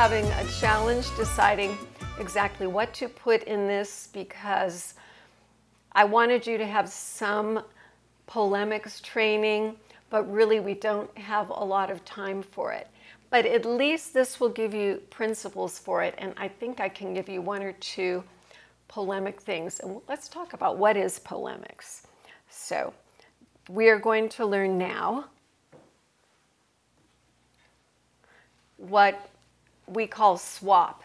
having a challenge deciding exactly what to put in this because I wanted you to have some polemics training, but really we don't have a lot of time for it. But at least this will give you principles for it, and I think I can give you one or two polemic things. And let's talk about what is polemics. So we are going to learn now what we call SWAP.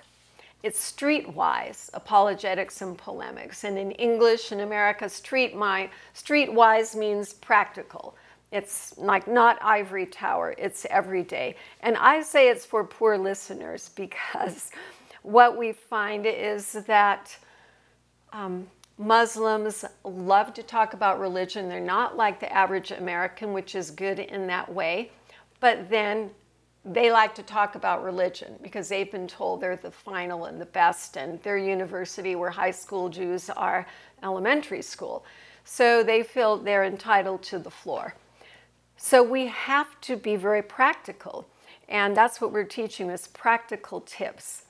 It's streetwise apologetics and polemics. And in English, in America, streetwise means practical. It's like not ivory tower, it's everyday. And I say it's for poor listeners because what we find is that Muslims love to talk about religion. They're not like the average American, which is good in that way. But then they like to talk about religion because they've been told they're the final and the best, and their university where high school Jews are elementary school. So they feel they're entitled to the floor. So we have to be very practical, and that's what we're teaching, is practical tips.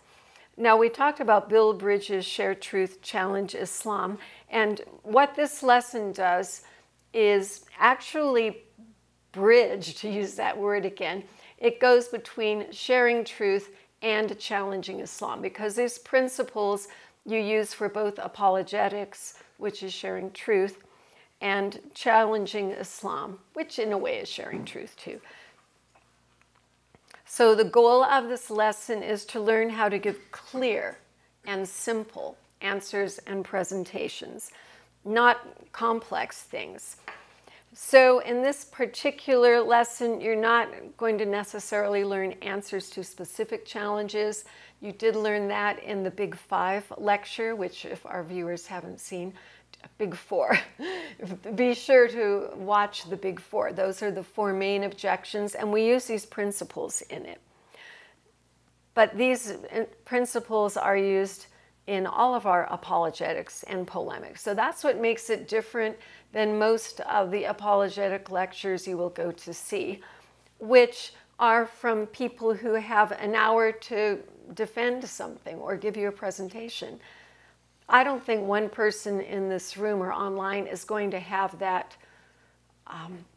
Now, we talked about Bill Bridges' Share Truth, Challenge Islam, and what this lesson does is actually bridge, to use that word again. It goes between sharing truth and challenging Islam, because these principles you use for both apologetics, which is sharing truth, and challenging Islam, which in a way is sharing truth too. So the goal of this lesson is to learn how to give clear and simple answers and presentations, not complex things. So in this particular lesson, you're not going to necessarily learn answers to specific challenges. You did learn that in the Big Five lecture, which if our viewers haven't seen, Big Four. Be sure to watch the Big Four. Those are the four main objections, and we use these principles in it. But these principles are used in all of our apologetics and polemics. So that's what makes it different than most of the apologetic lectures you will go to see, which are from people who have an hour to defend something or give you a presentation. I don't think one person in this room or online is going to have that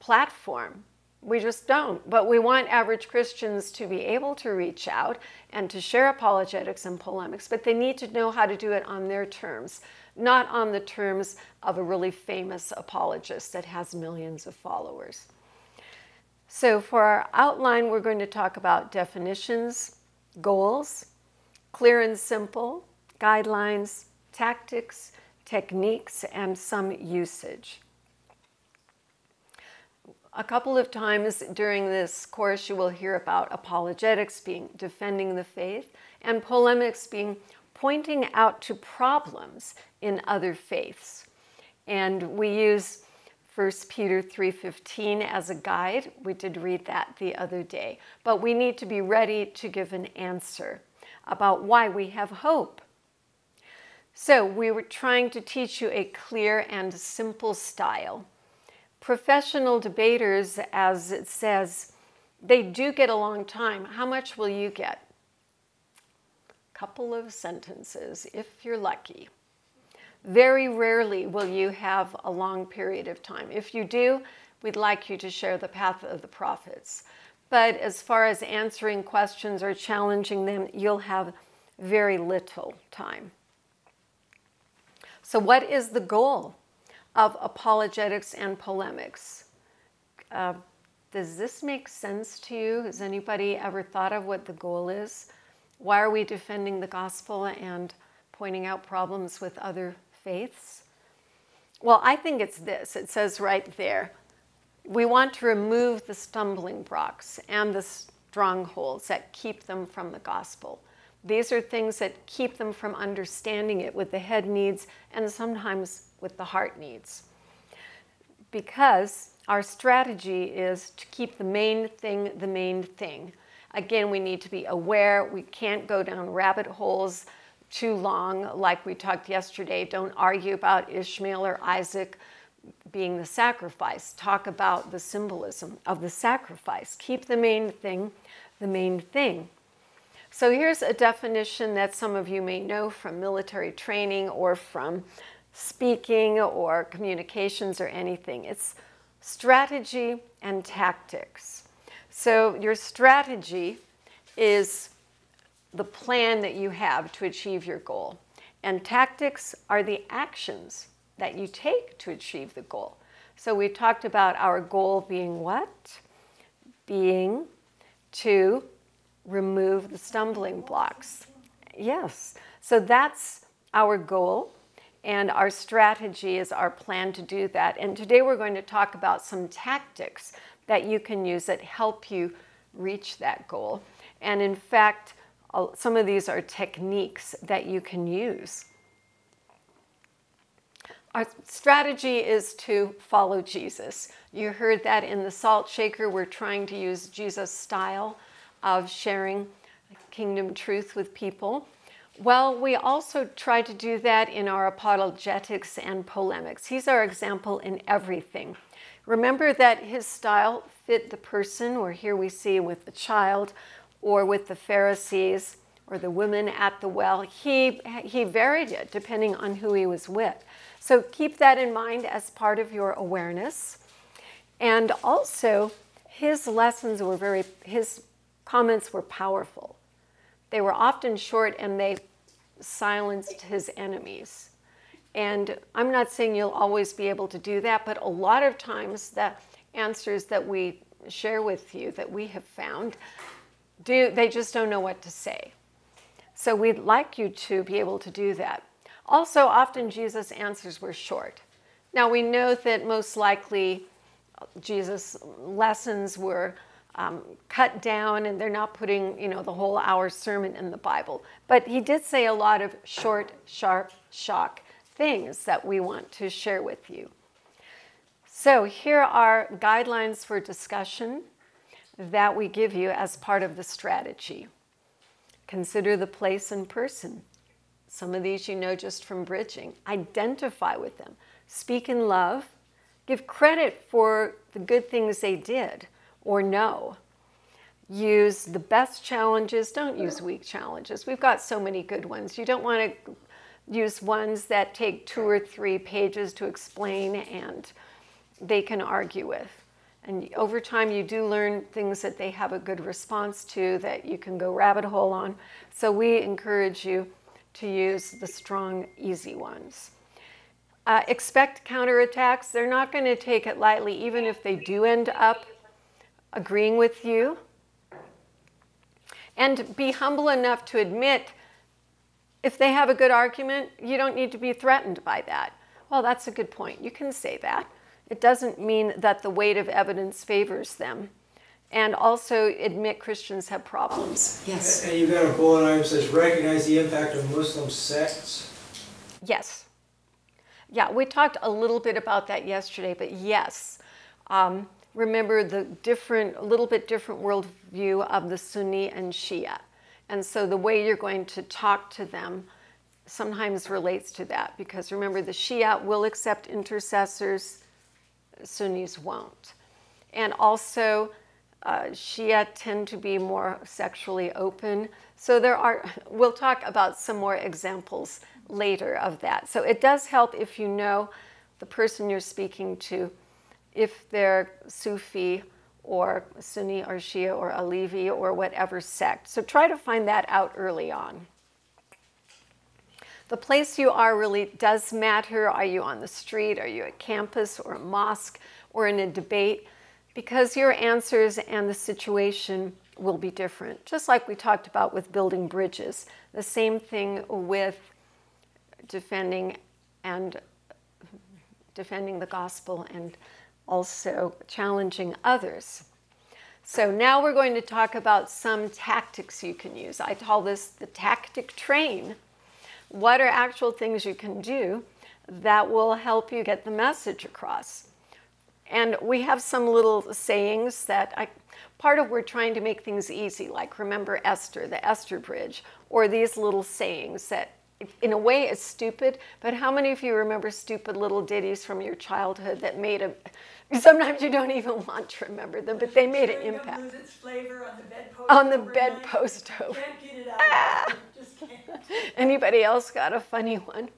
platform. We just don't. But we want average Christians to be able to reach out and to share apologetics and polemics, but they need to know how to do it on their terms, not on the terms of a really famous apologist that has millions of followers. So for our outline, we're going to talk about definitions, goals, clear and simple, guidelines, tactics, techniques, and some usage. A couple of times during this course, you will hear about apologetics being defending the faith, and polemics being pointing out to problems in other faiths. And we use 1 Peter 3:15 as a guide. We did read that the other day. But we need to be ready to give an answer about why we have hope. So we were trying to teach you a clear and simple style. Professional debaters, as it says, they do get a long time. How much will you get? A couple of sentences, if you're lucky. Very rarely will you have a long period of time. If you do, we'd like you to share the path of the prophets. But as far as answering questions or challenging them, you'll have very little time. So what is the goal of apologetics and polemics? Does this make sense to you? Has anybody ever thought of what the goal is? Why are we defending the gospel and pointing out problems with other faiths? Well, I think it's this. It says right there, we want to remove the stumbling blocks and the strongholds that keep them from the gospel. These are things that keep them from understanding it with the head needs and sometimes with the heart needs. Because our strategy is to keep the main thing the main thing. Again, we need to be aware. We can't go down rabbit holes too long. Like we talked yesterday, don't argue about Ishmael or Isaac being the sacrifice. Talk about the symbolism of the sacrifice. Keep the main thing the main thing. So here's a definition that some of you may know from military training or from speaking or communications or anything. It's strategy and tactics. So your strategy is the plan that you have to achieve your goal. And tactics are the actions that you take to achieve the goal. So we talked about our goal being what? Being to remove the stumbling blocks. Yes. So that's our goal. And our strategy is our plan to do that. And today we're going to talk about some tactics that you can use that help you reach that goal. And in fact, some of these are techniques that you can use. Our strategy is to follow Jesus. You heard that in the Salt Shaker. We're trying to use Jesus' style of sharing kingdom truth with people. Well, we also try to do that in our apologetics and polemics. He's our example in everything. Remember that his style fit the person, or here we see with the child, or with the Pharisees, or the women at the well. He varied it depending on who he was with. So keep that in mind as part of your awareness. And also, his lessons were his comments were powerful. They were often short and they silenced his enemies. And I'm not saying you'll always be able to do that, but a lot of times the answers that we share with you that we have found, they just don't know what to say. So we'd like you to be able to do that. Also, often Jesus' answers were short. Now we know that most likely Jesus' lessons were cut down and they're not putting, the whole hour sermon in the Bible. But he did say a lot of short, sharp, shock things that we want to share with you. So here are guidelines for discussion that we give you as part of the strategy. Consider the place and person. Some of these you know just from bridging. Identify with them. Speak in love. Give credit for the good things they did or know. Use the best challenges. Don't use weak challenges. We've got so many good ones. You don't want to use ones that take 2 or 3 pages to explain and they can argue with. And over time, you do learn things that they have a good response to that you can go rabbit hole on. So we encourage you to use the strong, easy ones. Expect counterattacks. They're not going to take it lightly, even if they do end up agreeing with you. And be humble enough to admit if they have a good argument, you don't need to be threatened by that. Well, that's a good point. You can say that. It doesn't mean that the weight of evidence favors them. And also admit Christians have problems. Yes. And you've got a bullet item that says recognize the impact of Muslim sects. Yes. Yeah, we talked a little bit about that yesterday, but yes. Remember the a little bit different worldview of the Sunni and Shia. And so the way you're going to talk to them sometimes relates to that, because remember the Shia will accept intercessors, Sunnis won't. And also Shia tend to be more sexually open. So we'll talk about some more examples later of that. So it does help if you know the person you're speaking to, if they're Sufi or Sunni or Shia or Alevi or whatever sect. So try to find that out early on. The place you are really does matter. Are you on the street? Are you at campus or a mosque or in a debate? Because your answers and the situation will be different. Just like we talked about with building bridges. The same thing with defending the gospel and also challenging others. So now we're going to talk about some tactics you can use. I call this the tactic train. What are actual things you can do that will help you get the message across? And we have some little sayings that part of we're trying to make things easy, like remember Esther, the Esther Bridge, or these little sayings that in a way, it's stupid, but how many of you remember stupid little ditties from your childhood that made a, sometimes you don't even want to remember them, but they made an impact. Lose its flavor on the bedpost. On the bedpost over. Can't get it out. Just can't. Anybody else got a funny one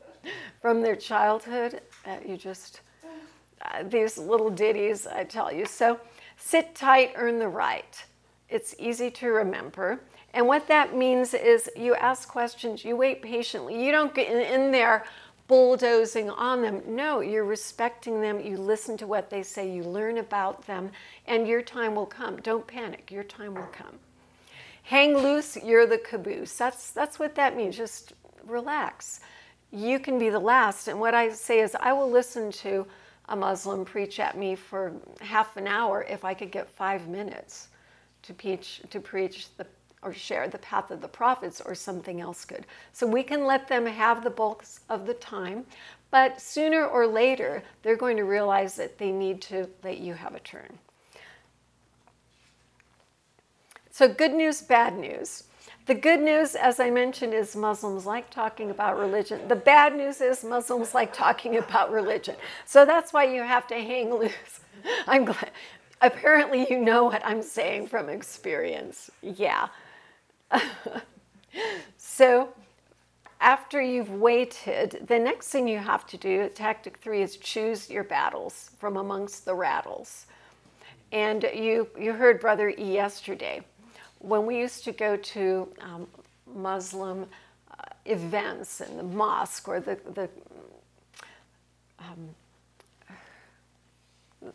from their childhood? You just, these little ditties, I tell you. So, sit tight, earn the right. It's easy to remember. And what that means is you ask questions, you wait patiently. You don't get in there bulldozing on them. No, you're respecting them. You listen to what they say. You learn about them. And your time will come. Don't panic. Your time will come. Hang loose, you're the caboose. That's what that means. Just relax. You can be the last. And what I say is I will listen to a Muslim preach at me for half an hour if I could get 5 minutes to preach or share the path of the prophets or something else good. So we can let them have the bulk of the time, but sooner or later, they're going to realize that they need to let you have a turn. So good news, bad news. The good news, as I mentioned, is Muslims like talking about religion. The bad news is Muslims like talking about religion. So that's why you have to hang loose. I'm glad. Apparently you know what I'm saying from experience. Yeah. So after you've waited, the next thing you have to do, tactic 3, is choose your battles from amongst the rattles. And you heard Brother E yesterday. When we used to go to Muslim events in the mosque or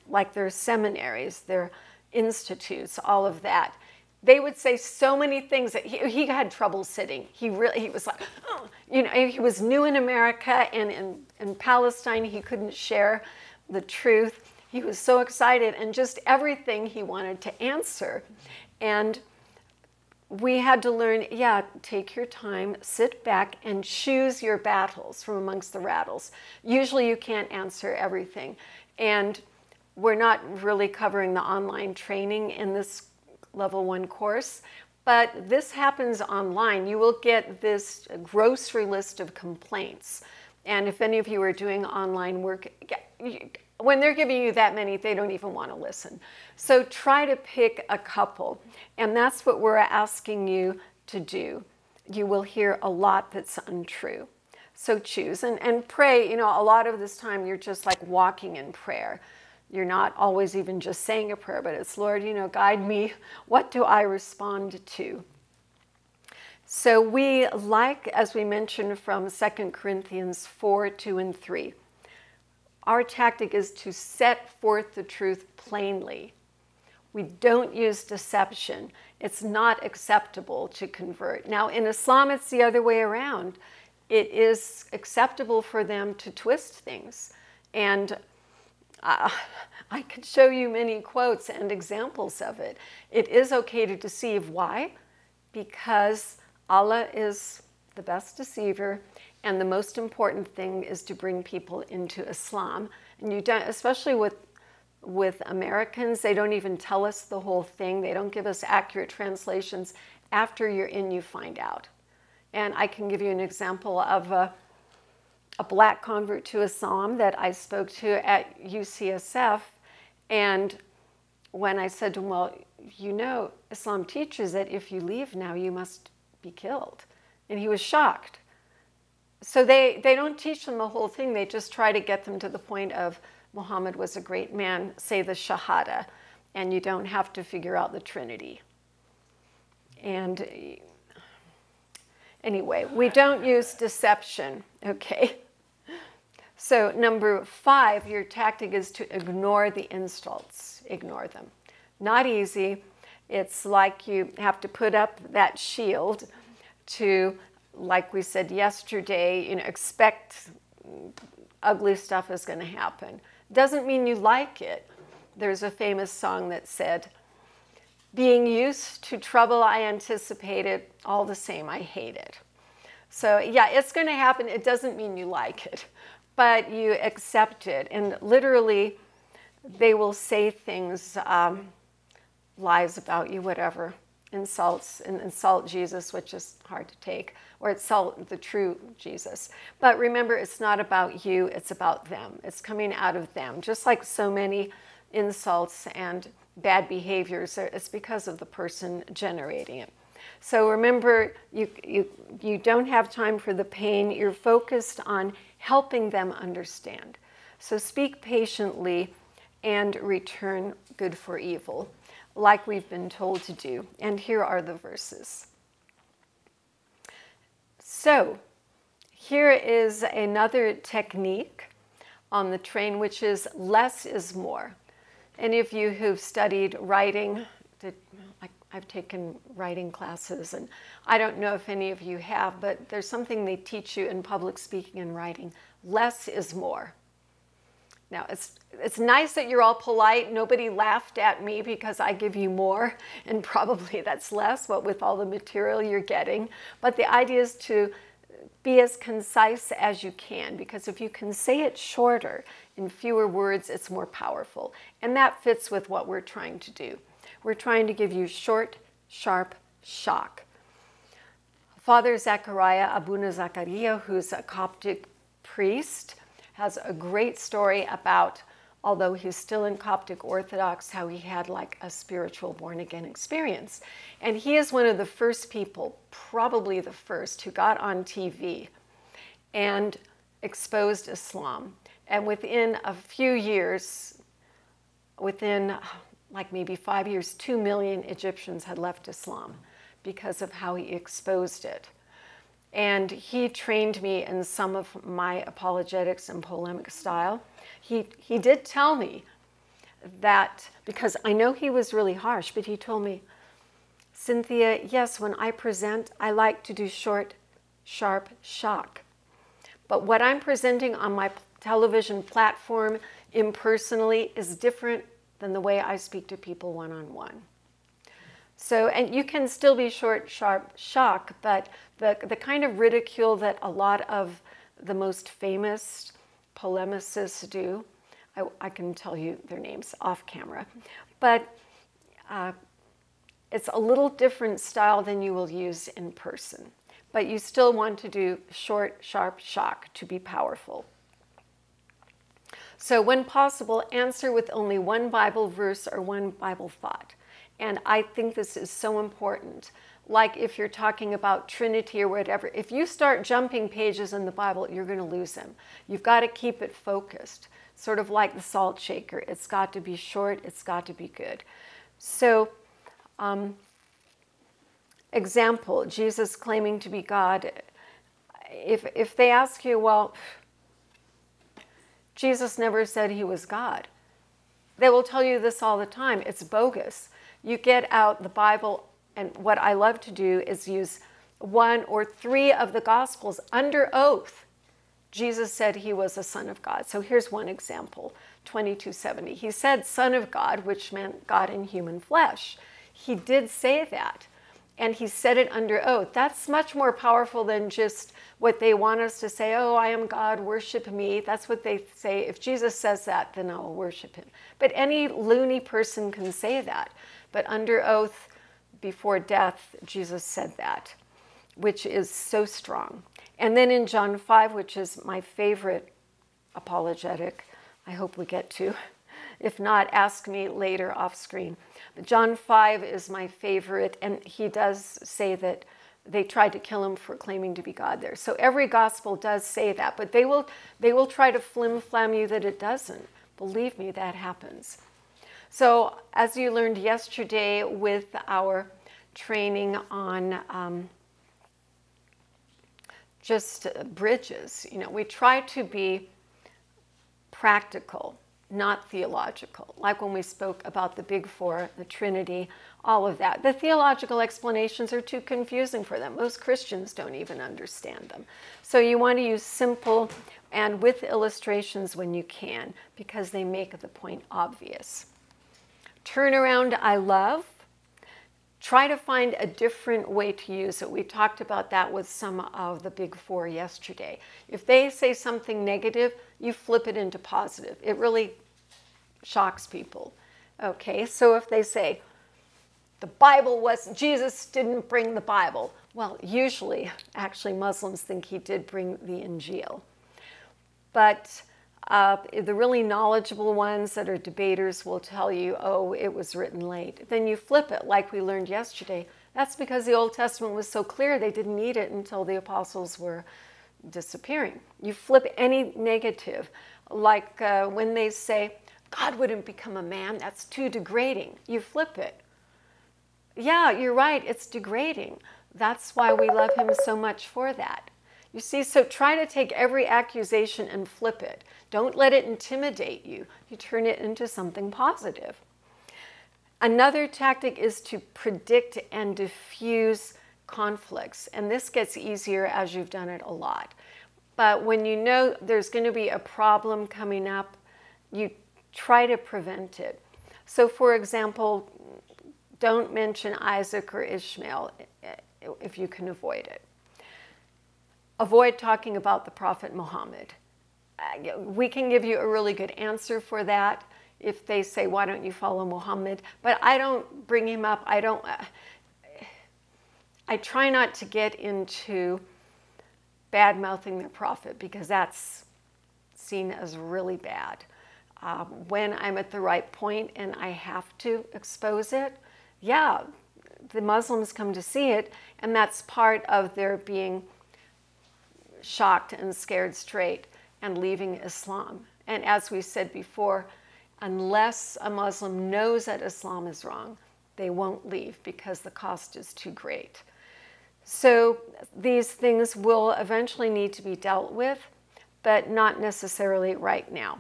like their seminaries, their institutes, all of that, they would say so many things that he had trouble sitting. He was like, oh, you know, he was new in America, and in Palestine he couldn't share the truth. He was so excited, and just everything he wanted to answer. And we had to learn, yeah, take your time, sit back, and choose your battles from amongst the rattles. Usually you can't answer everything. And we're not really covering the online training in this Level 1 course, but this happens online. You will get this grocery list of complaints. And if any of you are doing online work, when they're giving you that many, they don't even want to listen. So try to pick a couple. And that's what we're asking you to do. You will hear a lot that's untrue. So choose and pray. You know, a lot of this time you're just like walking in prayer. You're not always even just saying a prayer, but it's, Lord, you know, guide me. What do I respond to? So we like, as we mentioned from 2 Corinthians 4, 2, and 3, our tactic is to set forth the truth plainly. We don't use deception. It's not acceptable to convert. Now, in Islam, it's the other way around. It is acceptable for them to twist things. And I could show you many quotes and examples of it. It is okay to deceive. Why? Because Allah is the best deceiver, and the most important thing is to bring people into Islam. And you don't, especially with Americans, they don't even tell us the whole thing. They don't give us accurate translations. After you're in, you find out. And I can give you an example of a black convert to Islam that I spoke to at UCSF. And when I said to him, well, you know, Islam teaches that if you leave now, you must be killed. And he was shocked. So they don't teach them the whole thing. They just try to get them to the point of Muhammad was a great man, say the Shahada, and you don't have to figure out the Trinity. And anyway, we don't use deception, okay? So number 5, your tactic is to ignore the insults. Ignore them. Not easy. It's like you have to put up that shield to, like we said yesterday, you know, expect ugly stuff is going to happen. Doesn't mean you like it. There's a famous song that said, being used to trouble I anticipated, all the same I hate it. So yeah, it's going to happen. It doesn't mean you like it, but you accept it. And literally, they will say things, lies about you, whatever. insults and insult Jesus, which is hard to take, or insult the true Jesus. But remember, it's not about you, it's about them. It's coming out of them. Just like so many insults and bad behaviors, it's because of the person generating it. So remember, you don't have time for the pain. You're focused on helping them understand. So speak patiently and return good for evil, like we've been told to do. And here are the verses. So here is another technique on the train, which is less is more. Any of you who've studied writing, I've taken writing classes, and I don't know if any of you have, but there's something they teach you in public speaking and writing. Less is more. Now, it's nice that you're all polite. Nobody laughed at me because I give you more, and probably that's less, what with all the material you're getting. But the idea is to be as concise as you can, because if you can say it shorter, in fewer words, it's more powerful. And that fits with what we're trying to do. We're trying to give you short, sharp shock. Father Zechariah Abuna Zakaria, who's a Coptic priest, has a great story about, although he's still in Coptic Orthodox, how he had like a spiritual born-again experience. And he is one of the first people, probably the first, who got on TV and exposed Islam. And within a few years, within like maybe 5 years, 2 million Egyptians had left Islam because of how he exposed it. And he trained me in some of my apologetics and polemic style. He did tell me that, because I know he was really harsh, but he told me, Cynthia, yes, when I present, I like to do short, sharp shock. But what I'm presenting on my television platform impersonally is different than the way I speak to people one-on-one. So, and you can still be short, sharp shock, but the kind of ridicule that a lot of the most famous polemicists do, I can tell you their names off camera, but it's a little different style than you will use in person. But you still want to do short, sharp shock to be powerful. So when possible, answer with only one Bible verse or one Bible thought. And I think this is so important. Like if you're talking about Trinity or whatever, if you start jumping pages in the Bible, you're going to lose them. You've got to keep it focused, sort of like the salt shaker. It's got to be short, it's got to be good. So, example, Jesus claiming to be God. If they ask you, well, Jesus never said he was God. They will tell you this all the time. It's bogus. You get out the Bible, and what I love to do is use 1 or 3 of the Gospels under oath. Jesus said he was a son of God. So here's one example, 2270. He said son of God, which meant God in human flesh. He did say that, and he said it under oath. That's much more powerful than just what they want us to say, oh, I am God, worship me. That's what they say. If Jesus says that, then I will worship him. But any loony person can say that. But under oath, before death, Jesus said that, which is so strong. And then in John 5, which is my favorite apologetic, I hope we get to. If not, ask me later off screen. But John 5 is my favorite, and he does say that they tried to kill him for claiming to be God there. So every gospel does say that, but they will try to flim-flam you that it doesn't. Believe me, that happens. So as you learned yesterday with our training on just bridges, we try to be practical, not theological. Like when we spoke about the Big Four, the Trinity, all of that. The theological explanations are too confusing for them. Most Christians don't even understand them. So you want to use simple and with illustrations when you can, because they make the point obvious. Turnaround, I love. Try to find a different way to use it. We talked about that with some of the Big Four yesterday. If they say something negative, you flip it into positive. It really shocks people. Okay, so if they say, the Bible wasn't, Jesus didn't bring the Bible. Well, usually, actually, Muslims think he did bring the Injil. But the really knowledgeable ones that are debaters will tell you, oh, it was written late. Then you flip it, like we learned yesterday. That's because the Old Testament was so clear they didn't need it until the apostles were disappearing. You flip any negative, like when they say, God wouldn't become a man, that's too degrading. You flip it. Yeah, you're right, it's degrading. That's why we love him so much for that. You see, so try to take every accusation and flip it. Don't let it intimidate you. You turn it into something positive. Another tactic is to predict and diffuse conflicts. And this gets easier as you've done it a lot. But when you know there's going to be a problem coming up, you try to prevent it. So for example, don't mention Isaac or Ishmael if you can avoid it. Avoid talking about the Prophet Muhammad. We can give you a really good answer for that if they say, why don't you follow Muhammad? But I don't bring him up. I try not to get into bad-mouthing the prophet because that's seen as really bad. When I'm at the right point and I have to expose it, yeah, the Muslims come to see it, and that's part of their being shocked and scared straight and leaving Islam. And as we said before, unless a Muslim knows that Islam is wrong, they won't leave because the cost is too great. So these things will eventually need to be dealt with, but not necessarily right now.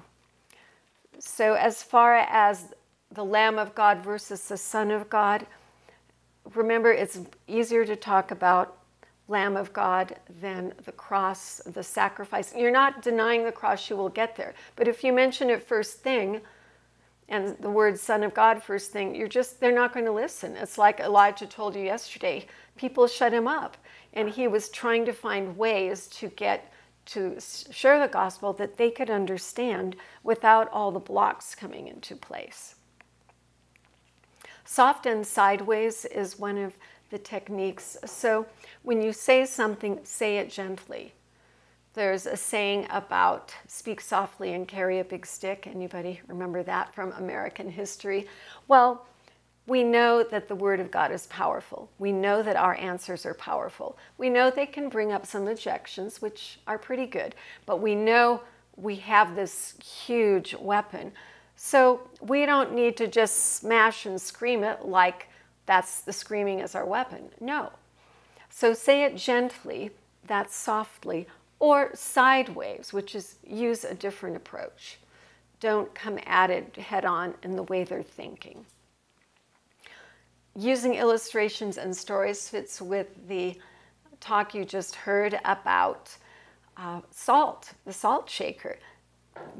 So as far as the Lamb of God versus the Son of God, remember it's easier to talk about Lamb of God than the cross, the sacrifice. You're not denying the cross, you will get there. But if you mention it first thing, and the word Son of God first thing, they're not going to listen. It's like Elijah told you yesterday. People shut him up. And he was trying to find ways to get to share the gospel that they could understand without all the blocks coming into place. Soft and sideways is one of the techniques. So when you say something, say it gently. There's a saying about speak softly and carry a big stick. Anybody remember that from American history? Well, we know that the Word of God is powerful. We know that our answers are powerful. We know they can bring up some objections, which are pretty good, but we know we have this huge weapon. So we don't need to just smash and scream it like that's the screaming is our weapon. No. So say it gently, that's softly, or sideways, which is use a different approach. Don't come at it head on in the way they're thinking. Using illustrations and stories fits with the talk you just heard about salt, the salt shaker.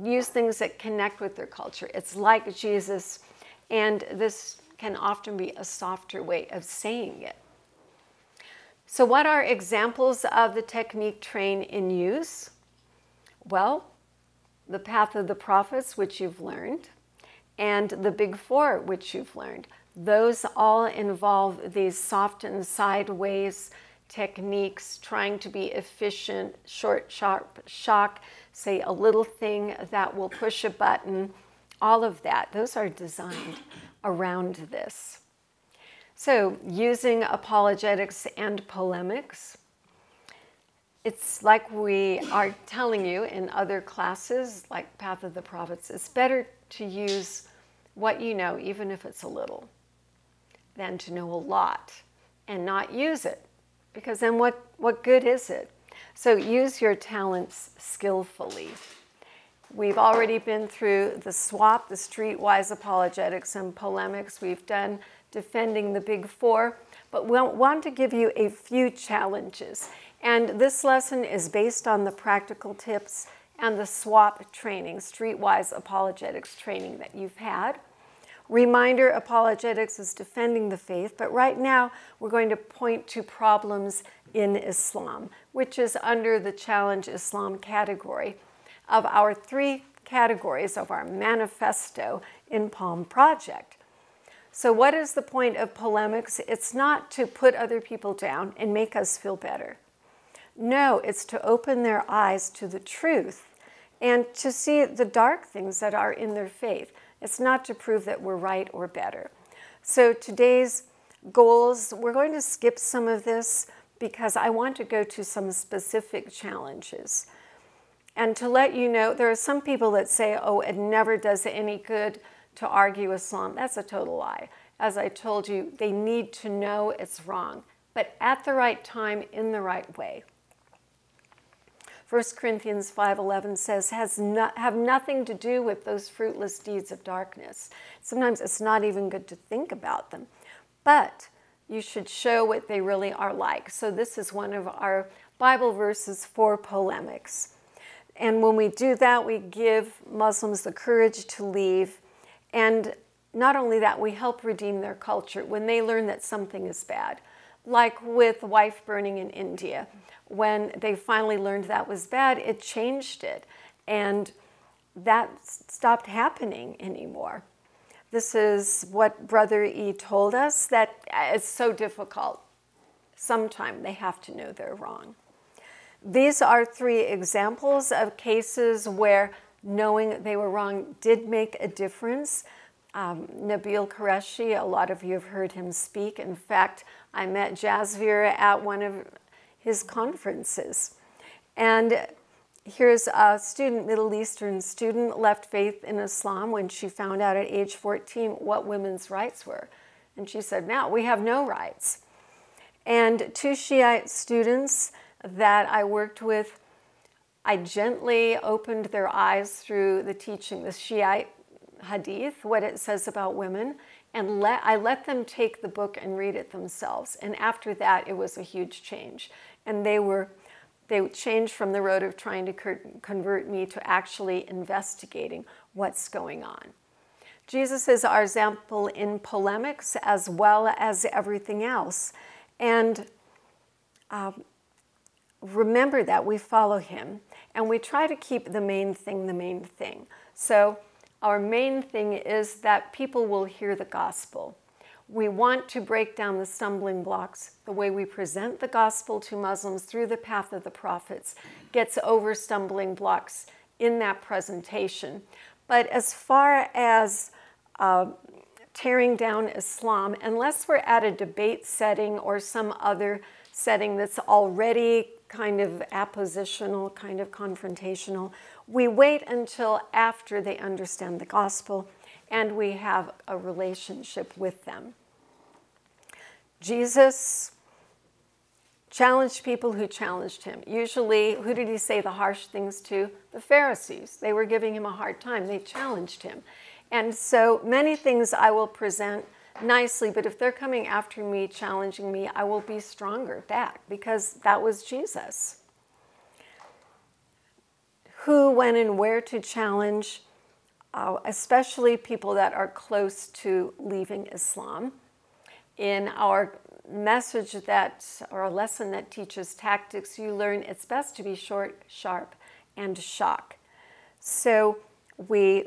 Use things that connect with their culture. It's like Jesus, and this can often be a softer way of saying it. So what are examples of the technique train in use? Well, the Path of the Prophets, which you've learned, and the Big Four, which you've learned. Those all involve these soft and sideways techniques, trying to be efficient, short, sharp shock, say a little thing that will push a button, all of that. Those are designed around this. So using apologetics and polemics, it's like we are telling you in other classes, like Path of the Prophets, it's better to use what you know, even if it's a little, than to know a lot and not use it. Because then what good is it? So use your talents skillfully. We've already been through the SWAP, the Streetwise Apologetics and Polemics. We've done defending the Big Four, but we want to give you a few challenges. And this lesson is based on the practical tips and the SWAP training, Streetwise Apologetics training that you've had. Reminder, apologetics is defending the faith, but right now we're going to point to problems in Islam, which is under the Challenge Islam category of our 3 categories of our manifesto in Palm Project. So what is the point of polemics? It's not to put other people down and make us feel better. No, it's to open their eyes to the truth and to see the dark things that are in their faith. It's not to prove that we're right or better. So today's goals, we're going to skip some of this because I want to go to some specific challenges. And to let you know, there are some people that say, oh, it never does any good to argue Islam. That's a total lie. As I told you, they need to know it's wrong, but at the right time, in the right way. 1 Corinthians 5:11 says, have nothing to do with those fruitless deeds of darkness. Sometimes it's not even good to think about them, but you should show what they really are like. So this is one of our Bible verses for polemics. And when we do that, we give Muslims the courage to leave. And not only that, we help redeem their culture when they learn that something is bad. Like with wife burning in India. When they finally learned that was bad, it changed it. And that stopped happening anymore. This is what Brother E told us, that it's so difficult. Sometime they have to know they're wrong. These are 3 examples of cases where knowing they were wrong did make a difference. Nabil Qureshi, a lot of you have heard him speak. In fact, I met Jasvir at one of his conferences. And here's a student, Middle Eastern student, left faith in Islam when she found out at age 14 what women's rights were. And she said, now we have no rights. And 2 Shiite students that I worked with, I gently opened their eyes through the teaching, the Shiite Hadith, what it says about women, and I let them take the book and read it themselves. And after that, it was a huge change. And they changed from the road of trying to convert me to actually investigating what's going on. Jesus is our example in polemics as well as everything else. And remember that we follow him, and we try to keep the main thing the main thing. So our main thing is that people will hear the gospel. We want to break down the stumbling blocks. The way we present the gospel to Muslims through the path of the prophets gets over stumbling blocks in that presentation. But as far as tearing down Islam, unless we're at a debate setting or some other setting that's already kind of appositional, kind of confrontational, we wait until after they understand the gospel and we have a relationship with them. Jesus challenged people who challenged him. Usually, who did he say the harsh things to? The Pharisees. They were giving him a hard time. They challenged him. And so many things I will present nicely, but if they're coming after me, challenging me, I will be stronger back, because that was Jesus. Who, when, and where to challenge, especially people that are close to leaving Islam. In our message or a lesson that teaches tactics, you learn it's best to be short, sharp, and shock. So we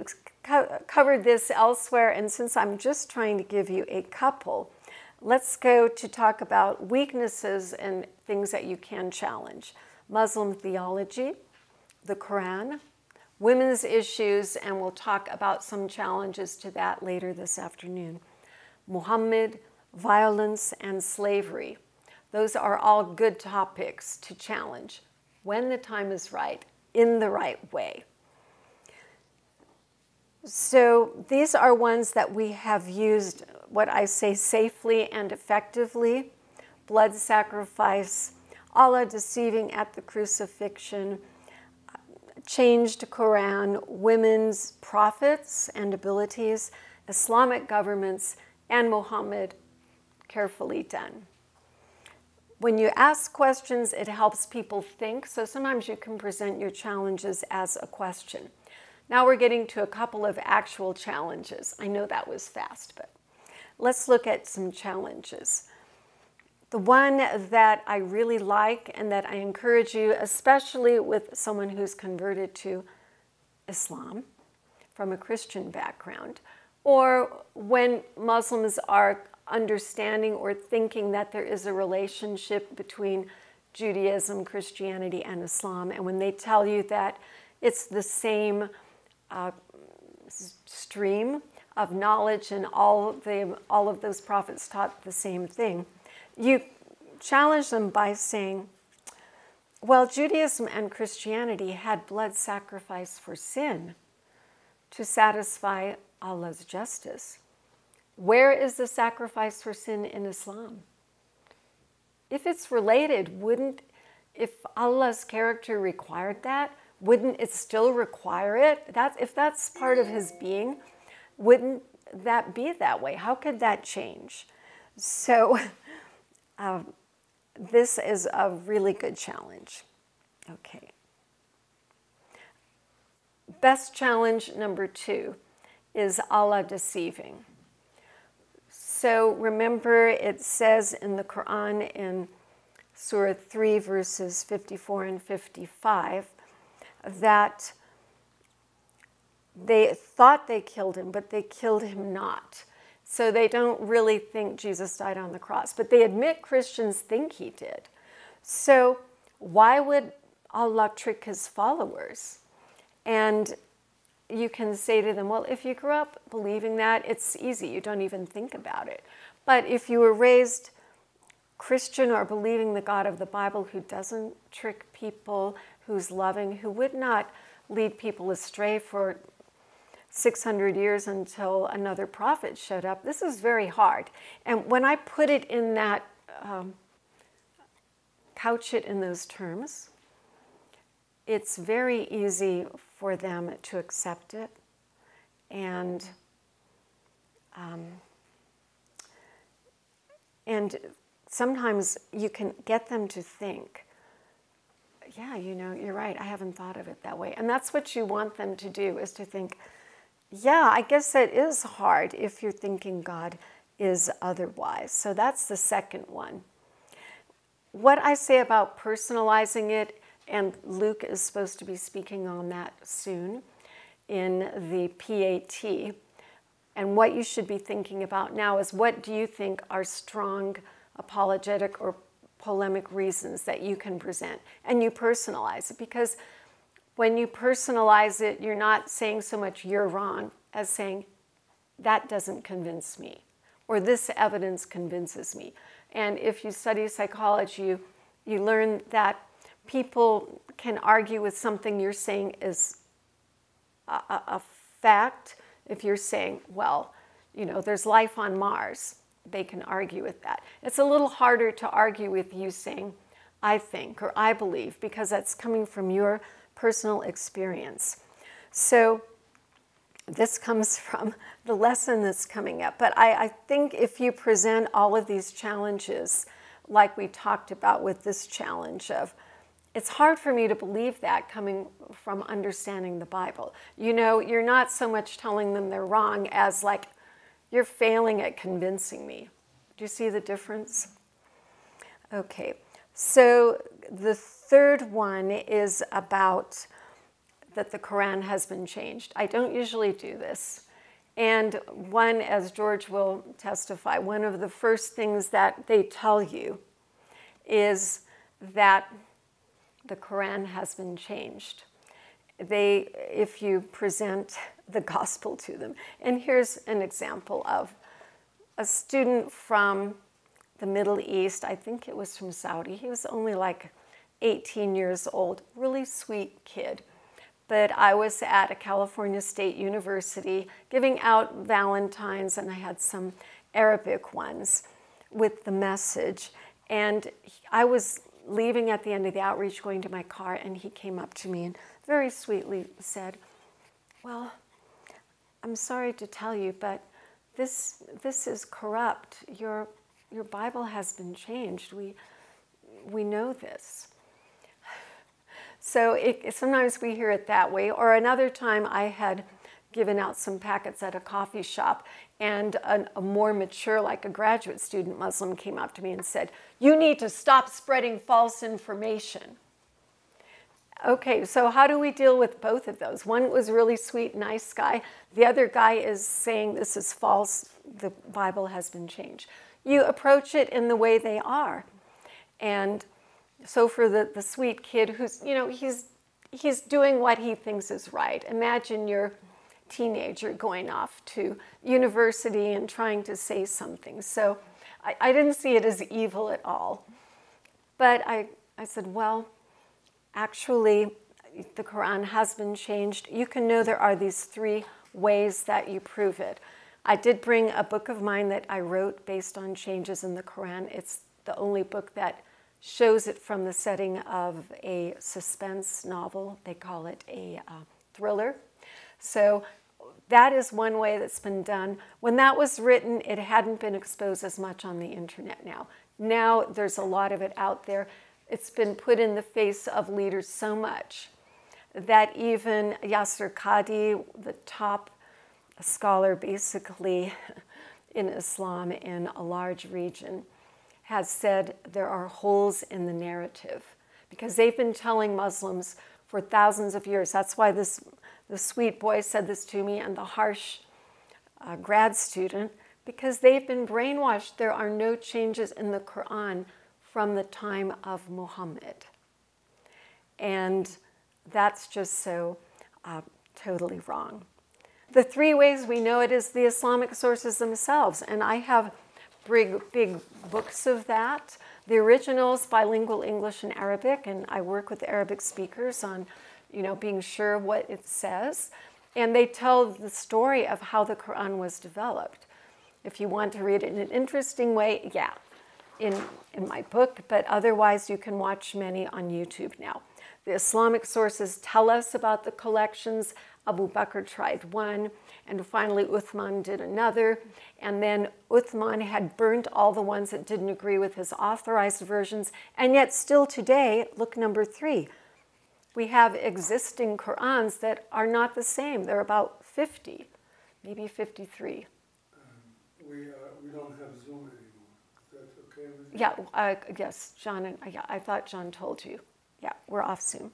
covered this elsewhere, and since I'm just trying to give you a couple, let's go to talk about weaknesses and things that you can challenge. Muslim theology, the Quran, women's issues, and we'll talk about some challenges to that later this afternoon. Muhammad, violence, and slavery. Those are all good topics to challenge when the time is right, in the right way. So these are ones that we have used, what I say, safely and effectively. Blood sacrifice, Allah deceiving at the crucifixion, changed Quran, women's prophets and abilities, Islamic governments, and Muhammad, carefully done. When you ask questions, it helps people think, so sometimes you can present your challenges as a question. Now we're getting to a couple of actual challenges. I know that was fast, but let's look at some challenges. The one that I really like and that I encourage you, especially with someone who's converted to Islam from a Christian background, Or when Muslims are understanding or thinking that there is a relationship between Judaism, Christianity, and Islam, and when they tell you that it's the same stream of knowledge and all of those prophets taught the same thing, you challenge them by saying, well, Judaism and Christianity had blood sacrifice for sin to satisfy Allah's justice. Where is the sacrifice for sin in Islam? If it's related, if Allah's character required that, wouldn't it still require it? If that's part of his being, wouldn't that be that way? How could that change? So this is a really good challenge. Okay. Best challenge number 2 is Allah deceiving. So remember, it says in the Quran in Surah 3, verses 54 and 55, that they thought they killed him, but they killed him not. So they don't really think Jesus died on the cross, but they admit Christians think he did. So why would Allah trick his followers? And you can say to them, well, if you grew up believing that, it's easy. You don't even think about it. But if you were raised Christian or believing the God of the Bible, who doesn't trick people, who's loving, who would not lead people astray for 600 years until another prophet showed up, this is very hard. And when I put it in that, couch it in those terms, it's very easy for them to accept it, and sometimes you can get them to think, yeah, you know, you're right, I haven't thought of it that way. And that's what you want them to do, is to think, yeah, I guess that is hard if you're thinking God is otherwise. So that's the second one. What I say about personalizing it, and Luke is supposed to be speaking on that soon in the PAT. And what you should be thinking about now is, what do you think are strong apologetic or polemic reasons that you can present? And you personalize it, because when you personalize it, you're not saying so much you're wrong as saying, that doesn't convince me, or this evidence convinces me. And if you study psychology, you learn that people can argue with something you're saying is a fact. If you're saying, well, you know, there's life on Mars, they can argue with that. It's a little harder to argue with you saying, I think, or I believe, because that's coming from your personal experience. So this comes from the lesson that's coming up. But I think if you present all of these challenges, like we talked about with this challenge of, it's hard for me to believe that coming from understanding the Bible. You know, you're not so much telling them they're wrong as like, you're failing at convincing me. Do you see the difference? Okay, so the third one is about that the Quran has been changed. I don't usually do this. And one, as George will testify, one of the first things that they tell you is that the Quran has been changed. If you present the gospel to them. And here's an example of a student from the Middle East. I think it was from Saudi. He was only like 18 years old, really sweet kid. But I was at a California State University giving out Valentines, and I had some Arabic ones with the message. And I was leaving at the end of the outreach, going to my car, and he came up to me and very sweetly said, well, I'm sorry to tell you, but this is corrupt. Your Bible has been changed. We know this. So sometimes we hear it that way. Or another time I had given out some packets at a coffee shop, and a more mature, like a graduate student Muslim, came up to me and said, you need to stop spreading false information. Okay, so how do we deal with both of those? One was really sweet, nice guy. The other guy is saying this is false. The Bible has been changed. You approach it in the way they are. And so for the sweet kid who's, he's doing what he thinks is right. Imagine your teenager going off to university and trying to say something. So I didn't see it as evil at all. But I said, well, actually, the Quran has been changed. You can know there are these 3 ways that you prove it. I did bring a book of mine that I wrote based on changes in the Quran. It's the only book that shows it from the setting of a suspense novel. They call it a thriller. So that is one way that's been done. When that was written, it hadn't been exposed as much on the internet now. Now there's a lot of it out there. It's been put in the face of leaders so much that even Yasser Qadi, the top scholar basically in Islam in a large region, has said there are holes in the narrative because they've been telling Muslims for thousands of years. That's why the sweet boy said this to me and the harsh grad student, because they've been brainwashed. There are no changes in the Quran from the time of Muhammad. And that's just so totally wrong. The 3 ways we know it is the Islamic sources themselves. And I have big books of that. The original's bilingual English and Arabic, and I work with Arabic speakers on, being sure what it says. And they tell the story of how the Quran was developed. If you want to read it in an interesting way, yeah, in my book, but otherwise you can watch many on YouTube now. The Islamic sources tell us about the collections. Abu Bakr tried one, and finally Uthman did another, and then Uthman had burnt all the ones that didn't agree with his authorized versions, and yet still today, look number 3, we have existing Qurans that are not the same. They're about 50, maybe 53. We don't have Zoom anymore. Is that okay with you? Yeah, yes, John, I thought John told you. Yeah, we're off Zoom.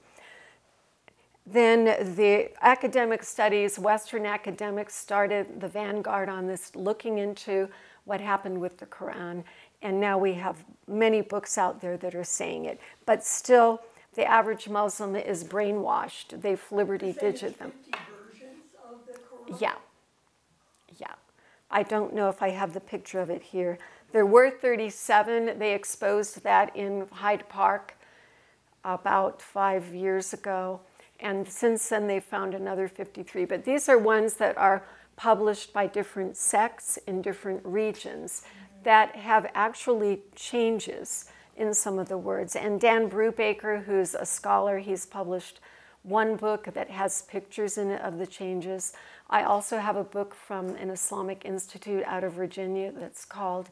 Then the academic studies, Western academics started the vanguard on this, looking into what happened with the Quran. And now we have many books out there that are saying it. But still, the average Muslim is brainwashed. They've liberty digit them. 50 versions of the Quran? Yeah. I don't know if I have the picture of it here. There were 37. They exposed that in Hyde Park about 5 years ago. And since then, they found another 53. But these are ones that are published by different sects in different regions that have actually changes in some of the words. And Dan Brubaker, who's a scholar, he's published one book that has pictures in it of the changes. I also have a book from an Islamic institute out of Virginia that's called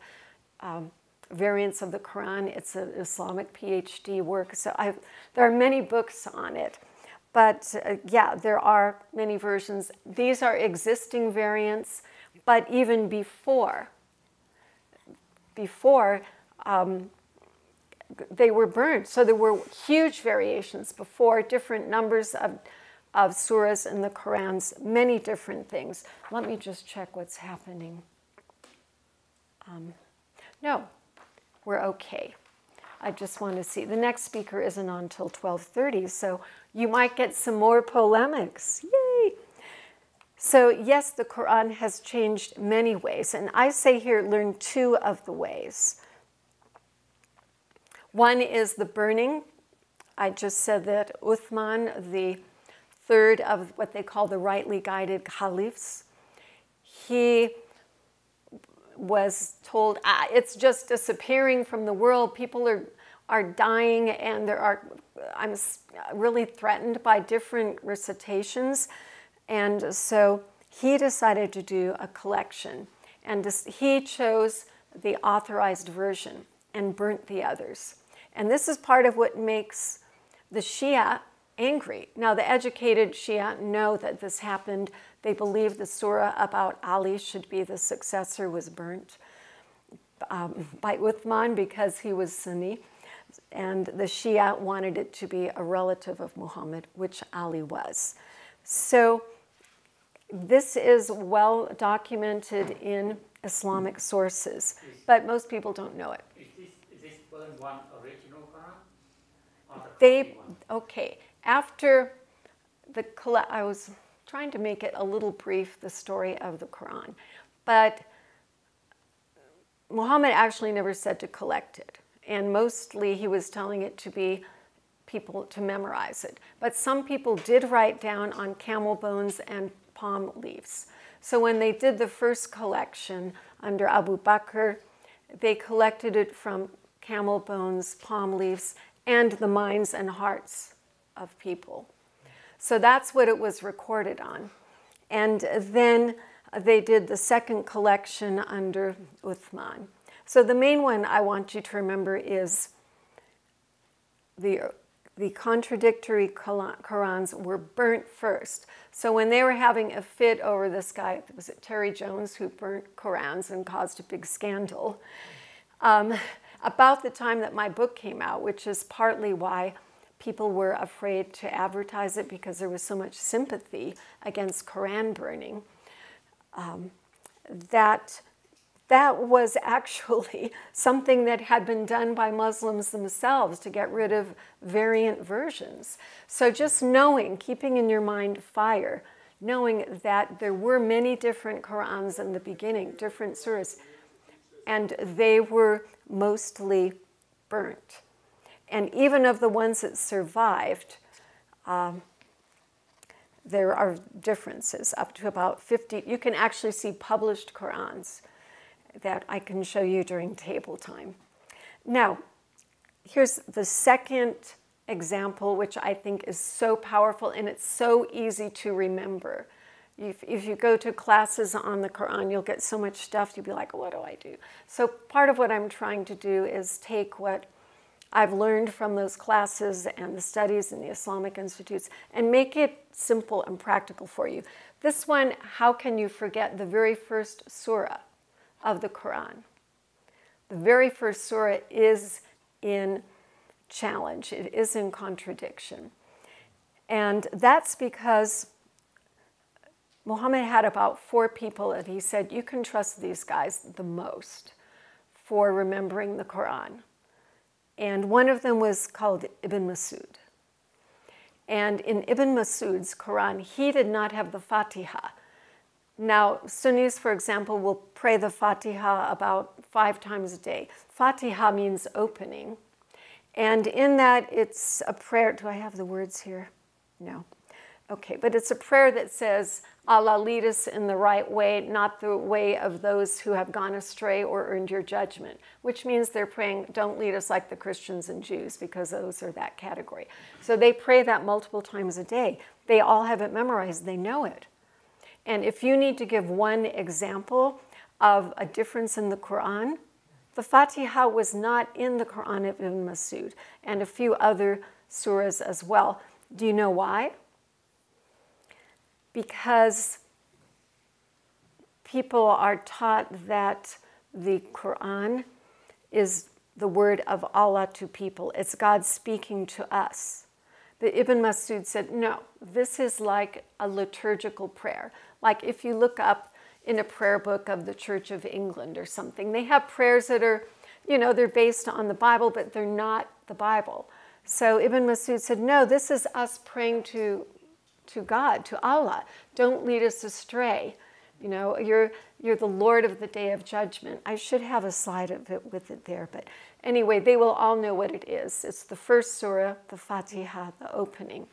Variants of the Quran. It's an Islamic PhD work. So there are many books on it. But yeah, there are many versions. These are existing variants, but even before they were burned. So there were huge variations before, different numbers of surahs in the Qurans, many different things. Let me just check what's happening. No, we're okay. I just want to see. The next speaker isn't on until 12:30, so you might get some more polemics. Yay! So yes, the Quran has changed many ways, and I say here, learn 2 of the ways. One is the burning. I just said that Uthman, the 3rd of what they call the rightly guided caliphs, he was told, it's just disappearing from the world. People are dying, and I'm really threatened by different recitations. And so he decided to do a collection. And he chose the authorized version and burnt the others. And this is part of what makes the Shia angry. Now, the educated Shia know that this happened. They believe the surah about Ali should be the successor was burnt by Uthman because he was Sunni. And the Shia wanted it to be a relative of Muhammad, which Ali was. So this is well documented in Islamic sources, but most people don't know it. Is this one original Quran? Or the They, copy one? okay, after I was trying to make it a little brief, the story of the Quran, but Muhammad actually never said to collect it, and mostly he was telling it to be people to memorize it. But some people did write down on camel bones and palm leaves. So when they did the first collection under Abu Bakr, they collected it from camel bones, palm leaves, and the minds and hearts of people. So that's what it was recorded on. And then they did the second collection under Uthman. So the main one I want you to remember is the contradictory Qurans were burnt first. So when they were having a fit over this guy, was it Terry Jones, who burnt Qurans and caused a big scandal, about the time that my book came out, which is partly why people were afraid to advertise it because there was so much sympathy against Quran burning, that was actually something that had been done by Muslims themselves to get rid of variant versions. So just knowing, keeping in your mind fire, knowing that there were many different Qurans in the beginning, different surahs, and they were mostly burnt. And even of the ones that survived, there are differences, up to about 50. You can actually see published Qurans that I can show you during table time. Now, here's the second example, which I think is so powerful and it's so easy to remember. If you go to classes on the Quran, you'll get so much stuff, you'll be like, what do I do? So part of what I'm trying to do is take what I've learned from those classes and the studies in the Islamic institutes and make it simple and practical for you. This one, how can you forget the very first surah of the Quran? The very first surah is in challenge. It is in contradiction. And that's because Muhammad had about 4 people that he said, you can trust these guys the most for remembering the Quran. And one of them was called Ibn Masud. And in Ibn Masud's Quran, he did not have the Fatiha. Now, Sunnis, for example, will pray the Fatiha about 5 times a day. Fatiha means opening. And in that, it's a prayer. Do I have the words here? No. Okay, but it's a prayer that says, Allah, lead us in the right way, not the way of those who have gone astray or earned your judgment, which means they're praying, don't lead us like the Christians and Jews, because those are that category. So they pray that multiple times a day. They all have it memorized. They know it. And if you need to give one example of a difference in the Quran, the Fatiha was not in the Quran of Ibn Masud and a few other surahs as well. Do you know why? Because people are taught that the Quran is the word of Allah to people. It's God speaking to us. But Ibn Masud said, no, this is like a liturgical prayer. Like if you look up in a prayer book of the Church of England or something, they have prayers that are, you know, they're based on the Bible, but they're not the Bible. So Ibn Masud said, no, this is us praying to God, to Allah. Don't lead us astray. You know, you're the Lord of the Day of Judgment. I should have a slide of it with it there, but anyway, they will all know what it is. It's the first surah, the Fatiha, the opening.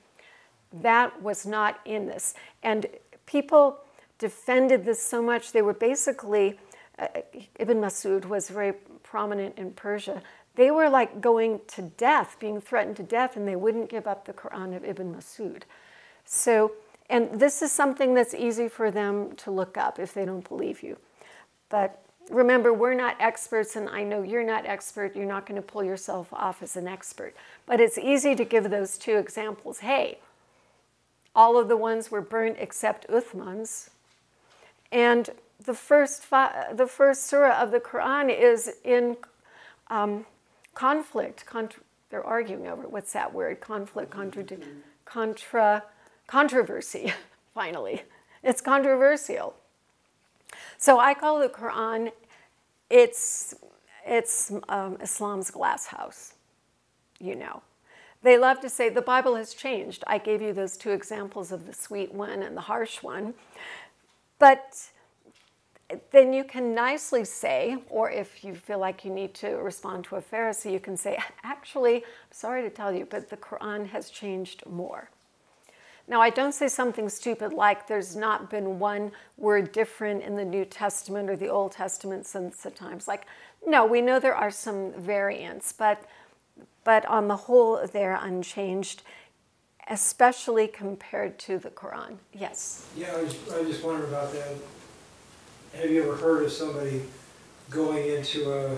That was not in this. And people defended this so much, they were basically, Ibn Masud was very prominent in Persia. They were like going to death, being threatened to death, and they wouldn't give up the Quran of Ibn Masud. So, and this is something that's easy for them to look up if they don't believe you. But remember, we're not experts, and I know you're not expert. You're not going to pull yourself off as an expert. But it's easy to give those 2 examples. Hey, all of the ones were burnt except Uthman's. And the first surah of the Quran is in conflict, They're arguing over it. What's that word? Conflict, controversy, finally. It's controversial. So I call the Quran, it's Islam's glass house, you know. They love to say the Bible has changed. I gave you those two examples of the sweet one and the harsh one. But then you can nicely say, or if you feel like you need to respond to a Pharisee, you can say, actually, I'm sorry to tell you, but the Quran has changed more. Now, I don't say something stupid like there's not been one word different in the New Testament or the Old Testament since the times. Like, no, we know there are some variants, but on the whole, they're unchanged, especially compared to the Quran. Yes? Yeah, I was just wondering about that. Have you ever heard of somebody going into a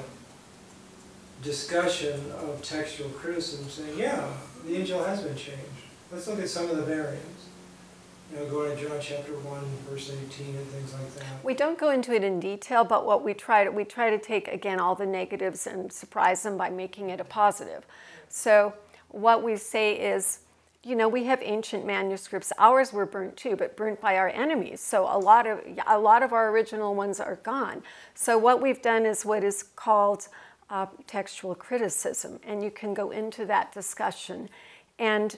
discussion of textual criticism saying, yeah, the Injil has been changed. Let's look at some of the variants. You know, going to John chapter 1, verse 18 and things like that. We don't go into it in detail, but what we try to take, again, all the negatives and surprise them by making it a positive. So what we say is, you know, we have ancient manuscripts. Ours were burnt too, but burnt by our enemies. So a lot of our original ones are gone. So what we've done is what is called textual criticism, and you can go into that discussion. And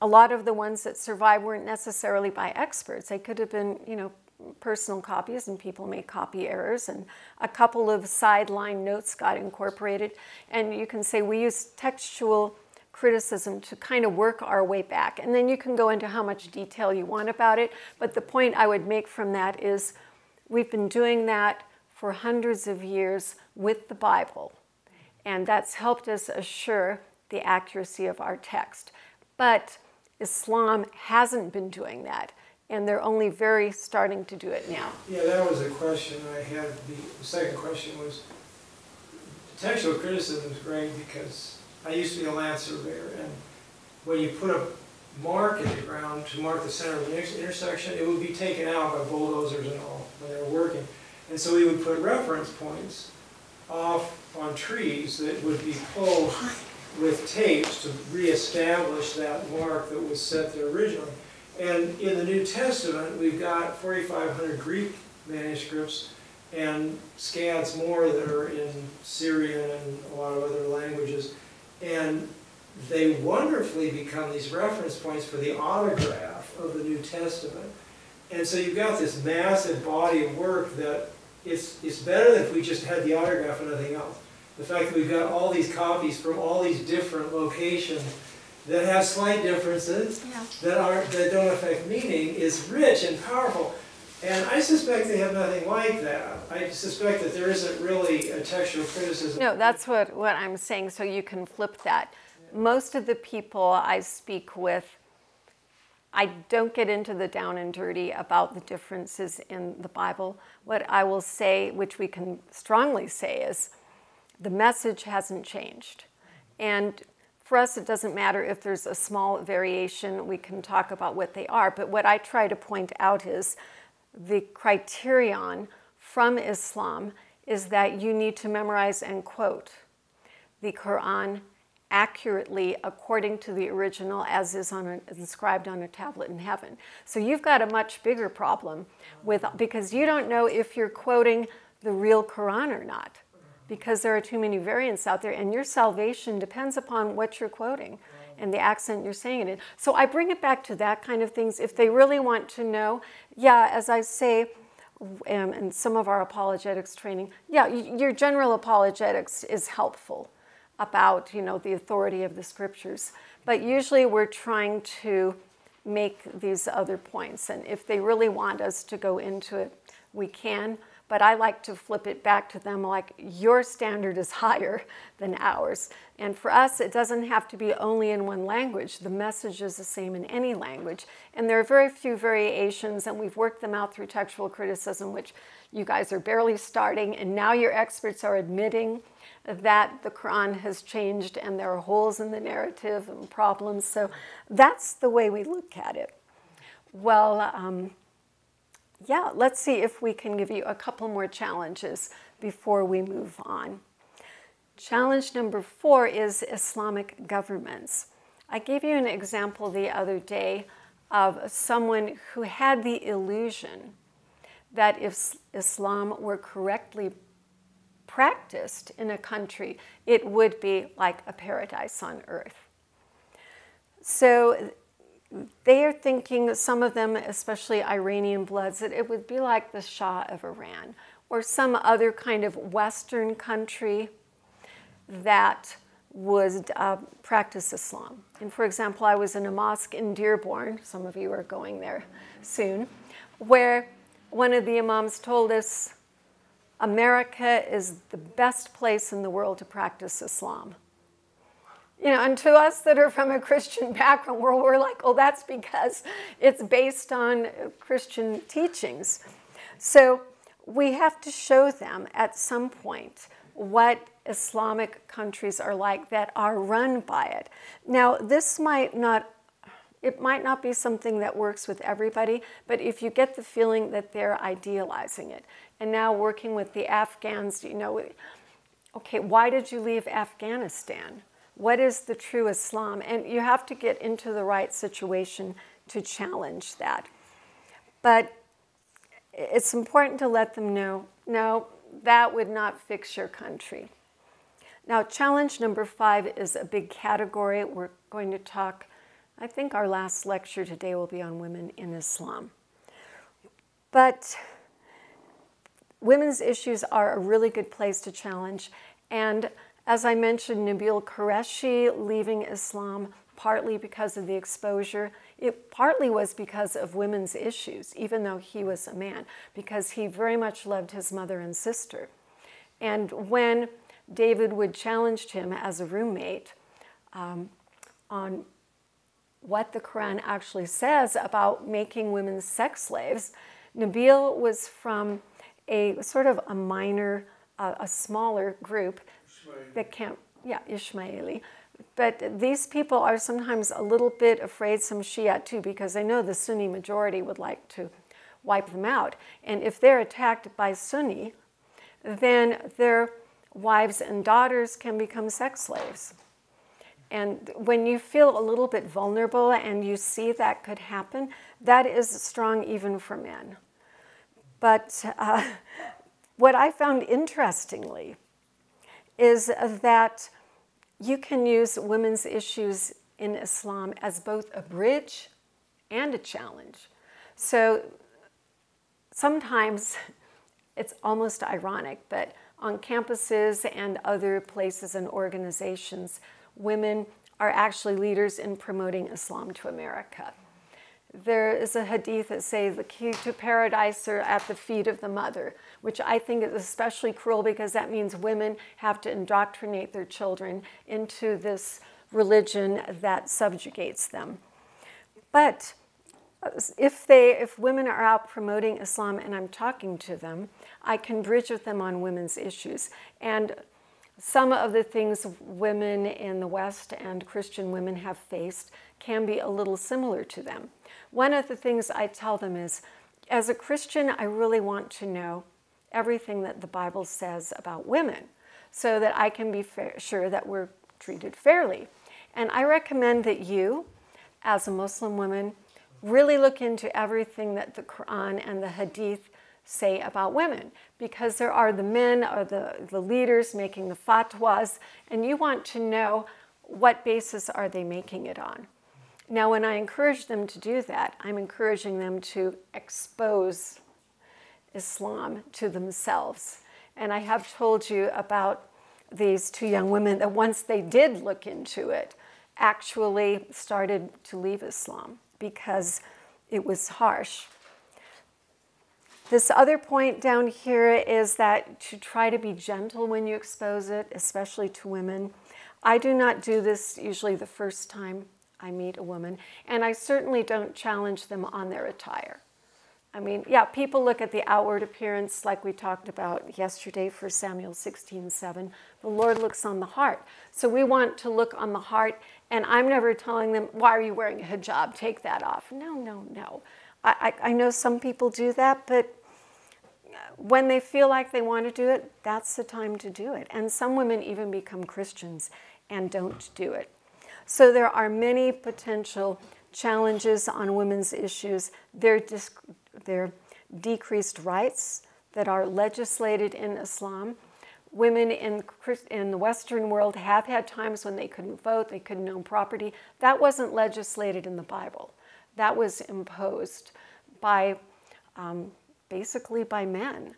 a lot of the ones that survive weren't necessarily by experts. They could have been, you know, personal copies, and people make copy errors, and a couple of sideline notes got incorporated. And you can say we use textual criticism to kind of work our way back. And then you can go into how much detail you want about it. But the point I would make from that is we've been doing that for hundreds of years with the Bible. And that's helped us assure the accuracy of our text. But Islam hasn't been doing that, and they're only very starting to do it now. Yeah, that was a question I had. The second question was, textual criticism is great because I used to be a land surveyor, and when you put a mark in the ground to mark the center of an intersection, it would be taken out by bulldozers and all when they were working. And so we would put reference points off on trees that would be pulled with tapes to reestablish that mark that was set there originally. And in the New Testament, we've got 4,500 Greek manuscripts and scads more that are in Syrian and a lot of other languages. And they wonderfully become these reference points for the autograph of the New Testament. And so you've got this massive body of work that it's better than if we just had the autograph and nothing else. The fact that we've got all these copies from all these different locations that have slight differences that don't affect meaning is rich and powerful. And I suspect they have nothing like that. I suspect that there isn't really a textual criticism. No, that's what I'm saying, so you can flip that. Most of the people I speak with, I don't get into the down and dirty about the differences in the Bible. What I will say, which we can strongly say, is the message hasn't changed. And for us, it doesn't matter if there's a small variation. We can talk about what they are. But what I try to point out is the criterion from Islam is that you need to memorize and quote the Quran accurately according to the original as is inscribed on a tablet in heaven. So you've got a much bigger problem because you don't know if you're quoting the real Quran or not, because there are too many variants out there, and your salvation depends upon what you're quoting and the accent you're saying it in. So I bring it back to that kind of things. If they really want to know, yeah, as I say in some of our apologetics training, yeah, your general apologetics is helpful about, you know, the authority of the scriptures. But usually we're trying to make these other points. And if they really want us to go into it, we can. But I like to flip it back to them like, your standard is higher than ours. And for us, it doesn't have to be only in one language. The message is the same in any language. And there are very few variations, and we've worked them out through textual criticism, which you guys are barely starting. And now your experts are admitting that the Quran has changed and there are holes in the narrative and problems. So that's the way we look at it. Well, yeah, let's see if we can give you a couple more challenges before we move on. Challenge number 4 is Islamic governments. I gave you an example the other day of someone who had the illusion that if Islam were correctly practiced in a country, it would be like a paradise on earth. So they are thinking, some of them, especially Iranian bloods, that it would be like the Shah of Iran or some other kind of Western country that would practice Islam. And for example, I was in a mosque in Dearborn, some of you are going there soon, where one of the imams told us, America is the best place in the world to practice Islam. You know, and to us that are from a Christian background, we're like, oh, that's because it's based on Christian teachings. So we have to show them at some point what Islamic countries are like that are run by it. Now, this might not be something that works with everybody, but if you get the feeling that they're idealizing it, and now working with the Afghans, you know, okay, why did you leave Afghanistan? What is the true Islam? And you have to get into the right situation to challenge that. But it's important to let them know, no, that would not fix your country. Now, challenge number 5 is a big category. We're going to talk, I think our last lecture today will be on women in Islam. But women's issues are a really good place to challenge. And as I mentioned, Nabeel Qureshi leaving Islam partly because of the exposure. It partly was because of women's issues, even though he was a man, because he very much loved his mother and sister. And when David Wood challenged him as a roommate on what the Quran actually says about making women sex slaves, Nabeel was from a sort of a minor, a smaller group that can't, Ishmaeli. But these people are sometimes a little bit afraid, some Shia too, because they know the Sunni majority would like to wipe them out. And if they're attacked by Sunni, then their wives and daughters can become sex slaves. And when you feel a little bit vulnerable and you see that could happen, that is strong even for men. But what I found interestingly is that you can use women's issues in Islam as both a bridge and a challenge. So sometimes it's almost ironic, but on campuses and other places and organizations, women are actually leaders in promoting Islam to America. There is a hadith that says the key to paradise are at the feet of the mother, which I think is especially cruel because that means women have to indoctrinate their children into this religion that subjugates them. But if women are out promoting Islam and I'm talking to them, I can bridge with them on women's issues. And some of the things women in the West and Christian women have faced can be a little similar to them. One of the things I tell them is, as a Christian, I really want to know everything that the Bible says about women so that I can be sure that we're treated fairly. And I recommend that you, as a Muslim woman, really look into everything that the Quran and the Hadith say about women, because there are the men or the leaders making the fatwas, and you want to know what basis are they making it on. Now, when I encourage them to do that, I'm encouraging them to expose Islam to themselves. And I have told you about these 2 young women that once they did look into it, actually started to leave Islam because it was harsh. This other point down here is that to try to be gentle when you expose it, especially to women. I do not do this usually the first time I meet a woman, and I certainly don't challenge them on their attire. I mean, yeah, people look at the outward appearance like we talked about yesterday for Samuel 16:7. The Lord looks on the heart. So we want to look on the heart, and I'm never telling them, why are you wearing a hijab? Take that off. No, no, no. I know some people do that, but when they feel like they want to do it, that's the time to do it. And some women even become Christians and don't do it. So there are many potential challenges on women's issues. They're decreased rights that are legislated in Islam. Women in the Western world have had times when they couldn't vote, they couldn't own property. That wasn't legislated in the Bible. That was imposed by, basically by men.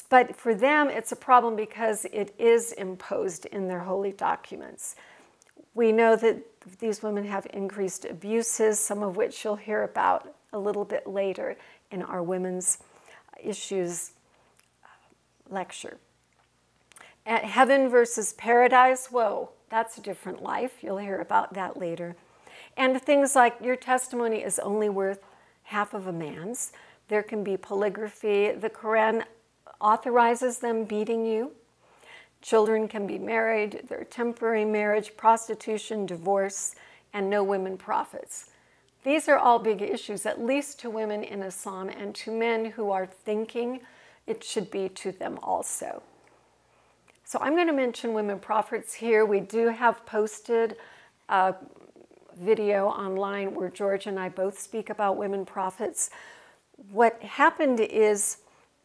But for them, it's a problem because it is imposed in their holy documents. We know that these women have increased abuses, some of which you'll hear about a little bit later in our Women's Issues lecture. At Heaven versus Paradise, whoa, that's a different life. You'll hear about that later. And things like your testimony is only worth half of a man's. There can be pornography. The Quran authorizes them beating you. Children can be married, their temporary marriage, prostitution, divorce, and no women prophets. These are all big issues, at least to women in Islam, and to men who are thinking, it should be to them also. So I'm going to mention women prophets here. We do have posted a video online where George and I both speak about women prophets. What happened is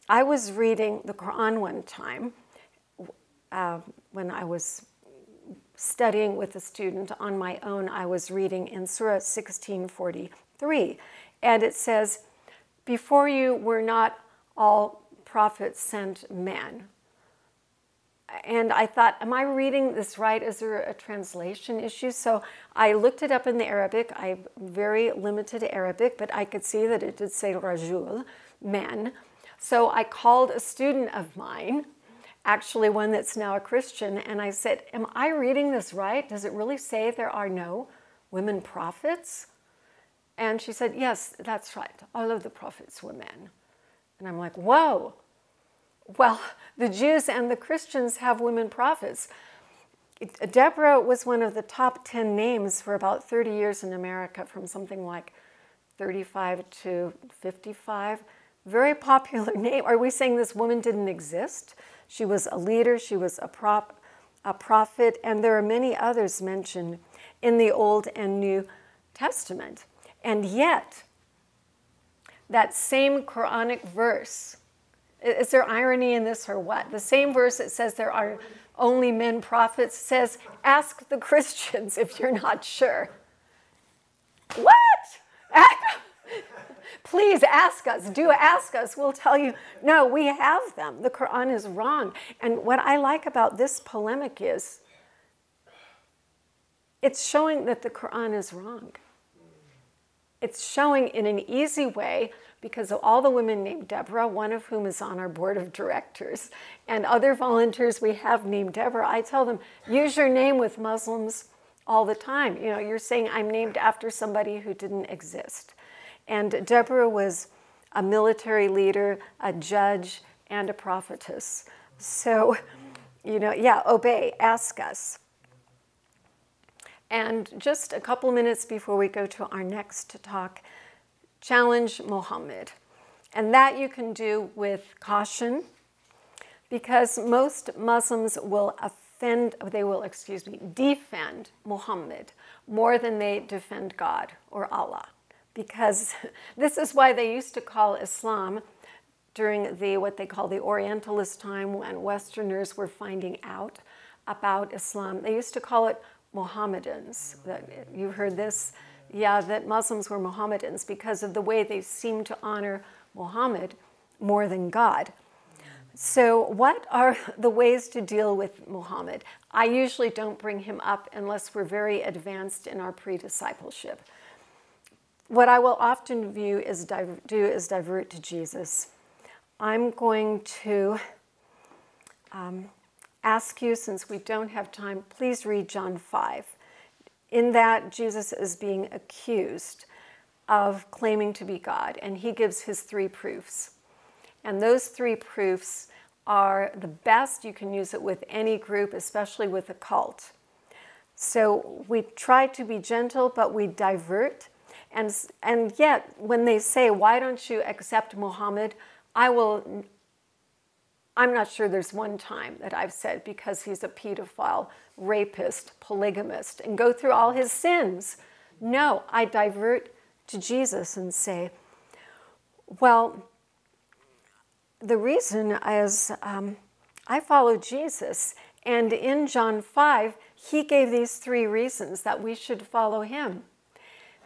I was reading the Quran one time when I was studying with a student on my own. I was reading in Surah 16:43, and it says, "Before you were not all prophets sent men." And I thought, am I reading this right? Is there a translation issue? So I looked it up in the Arabic. I'm very limited Arabic, but I could see that it did say rajul, men. So I called a student of mine, actually one that's now a Christian, and I said, am I reading this right? Does it really say there are no women prophets? And she said, yes, that's right. All of the prophets were men. And I'm like, whoa. Well, the Jews and the Christians have women prophets. Deborah was one of the top 10 names for about 30 years in America, from something like 35 to 55. Very popular name. Are we saying this woman didn't exist? She was a leader, she was a prophet, and there are many others mentioned in the Old and New Testament. And yet, that same Quranic verse, is there irony in this or what? The same verse that says there are only men prophets says, ask the Christians if you're not sure. What? Please ask us. Do ask us. We'll tell you, no, we have them. The Quran is wrong. And what I like about this polemic is it's showing that the Quran is wrong. It's showing in an easy way, because of all the women named Deborah, one of whom is on our board of directors, and other volunteers we have named Deborah, I tell them, use your name with Muslims all the time. You know, you're saying I'm named after somebody who didn't exist. And Deborah was a military leader, a judge, and a prophetess. So, you know, yeah, obey, ask us. And just a couple minutes before we go to our next talk, challenge Muhammad. And that you can do with caution, because most Muslims will defend Muhammad more than they defend God or Allah. Because this is why they used to call Islam, during what they call the Orientalist time, when Westerners were finding out about Islam, they used to call it Mohammedans. You heard this? Yeah, that Muslims were Mohammedans because of the way they seemed to honor Muhammad more than God. So what are the ways to deal with Muhammad? I usually don't bring him up unless we're very advanced in our pre-discipleship. What I will often do is divert to Jesus. I'm going to ask you, since we don't have time, please read John 5. In that, Jesus is being accused of claiming to be God, and he gives his 3 proofs. And those 3 proofs are the best. You can use it with any group, especially with a cult. So we try to be gentle, but we divert. And yet, when they say, why don't you accept Muhammad? I will I'm not sure there's one time that I've said because he's a pedophile, rapist, polygamist, and go through all his sins. No, I divert to Jesus and say, well, the reason is I follow Jesus, and in John 5, he gave these 3 reasons that we should follow him.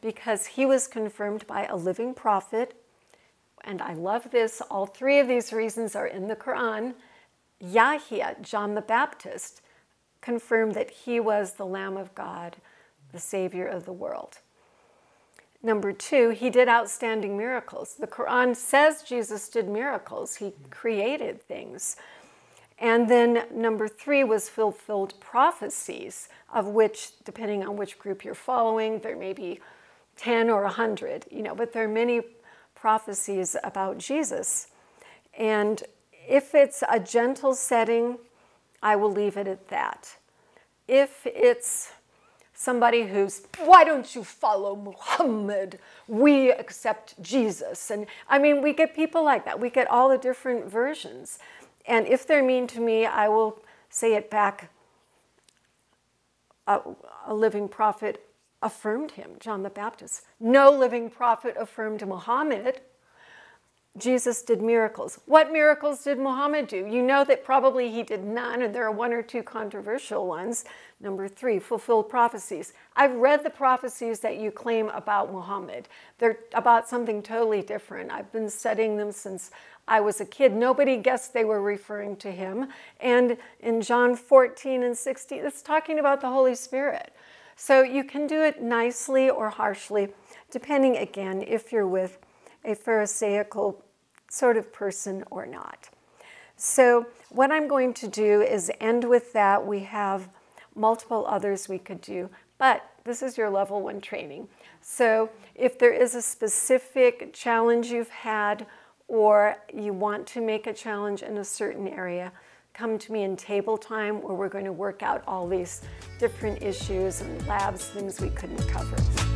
Because he was confirmed by a living prophet, and I love this, all 3 of these reasons are in the Quran. Yahya, John the Baptist, confirmed that he was the Lamb of God, the Savior of the world. Number 2, he did outstanding miracles. The Quran says Jesus did miracles. He created things. And then number 3 was fulfilled prophecies, of which, depending on which group you're following, there may be 10 or 100, but there are many prophecies about Jesus. And if it's a gentle setting, I will leave it at that. If it's somebody who's, why don't you follow Muhammad? We accept Jesus. And I mean, we get people like that. We get all the different versions. And if they're mean to me, I will say it back. A living prophet affirmed him, John the Baptist. No living prophet affirmed Muhammad. Jesus did miracles. What miracles did Muhammad do? You know that probably he did none, and there are 1 or 2 controversial ones. Number 3, fulfilled prophecies. I've read the prophecies that you claim about Muhammad. They're about something totally different. I've been studying them since I was a kid. Nobody guessed they were referring to him. And in John 14 and 16, it's talking about the Holy Spirit. So you can do it nicely or harshly, depending, again, if you're with a Pharisaical sort of person or not. So what I'm going to do is end with that. We have multiple others we could do, but this is your level 1 training. So if there is a specific challenge you've had, or you want to make a challenge in a certain area, come to me in table time where we're going to work out all these different issues and labs, things we couldn't cover.